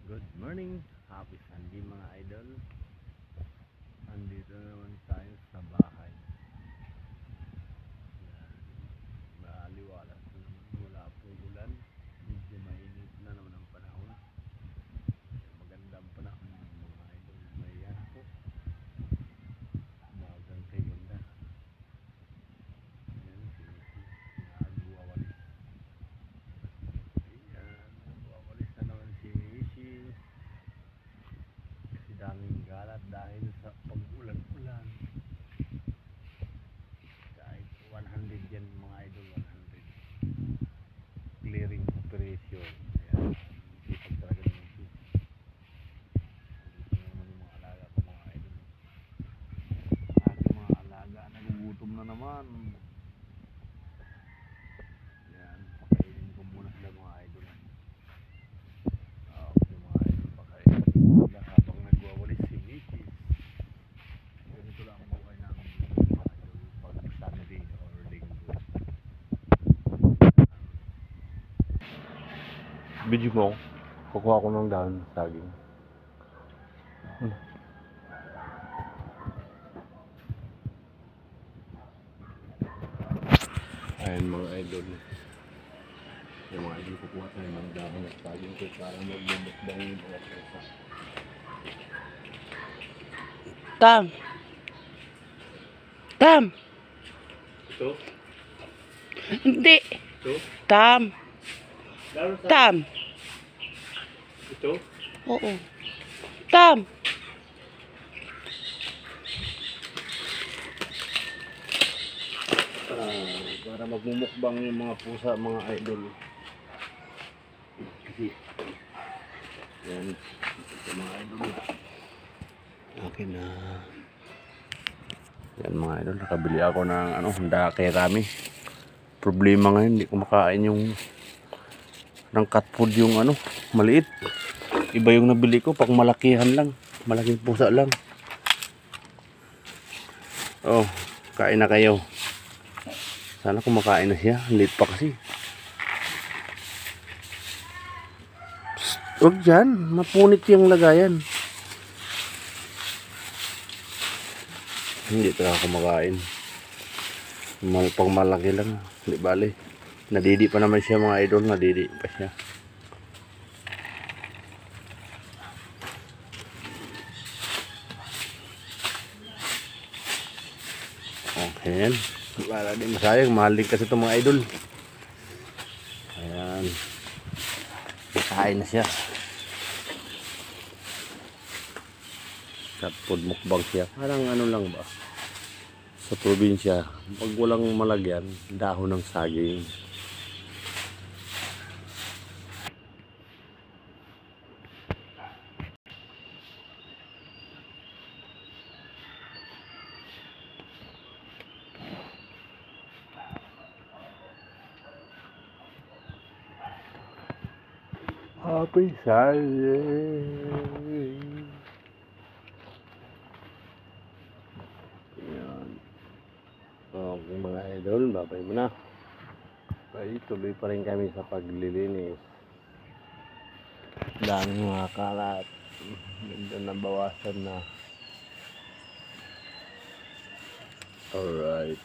Good morning, happy Sunday mga idol. Andito na naman tayo sa bahay. Maliwalas na naman, wala pong ulan. Medyo mainit na naman ang panahon. Magandang panahon mga idol. May po, bagang kay ganda. Yan, nagwawalis. Ayan, nagwawalis na naman si Mishi. Kasi daming galat dahil sa pag-ulan-ulan. Kahit 100 yan mga idol, 100 clearing operation. Ayan, sipag talaga naman siya. Dito naman yung mga alaga ko mga idol. Aking mga alaga nagugutom na naman. Ayan, pakainin ko muna sila mga idol. Okay mga idol, pakainin ko sila habang nagwawalis si Mickey. Ganito lang ang buhay namin mga idol pag Sunday or Linggo. Video mo, kukuha ko ng dahon saging. Ayan mga idol. Yung mga idol, kukuha tayo ng dahon at saging ko para magbubukbang yung mga pesa. Tam. Tam. Ito? Hindi. Ito? Tam. Tam. Ito? Oo. Tam. Para magmumukbang yung mga pusa mga idol. Kasi yan, ito mga idol. Akin na. Yan mga idol, nakabili ako ng dake rami. Problema ngayon, hindi ko makain yung ng cat food yung maliit. Iba yung nabili ko pag malakihan lang, malaking pusa lang. Oh, kain na kayo. Sana kumakain na siya, late pa kasi. Psst, huwag dyan, mapunit yung lagayan. Hindi talaga kumakain. Pag malaki lang, hindi bali. Nadidi pa naman siya mga idol, nadidi pa siya. Okay, wala din masayang, mahal din kasi itong mga idol. Ayan, kain na siya. Cat food mukbang siya, parang lang ba sa probinsya, pag walang malagyan, dahon ng saging. Happy Sunday. Ayan. Okay mga idol, babay mo na. Ay, tuloy pa rin kami sa paglilinis. Daming mga kalat. Medyo nabawasan na. Alright.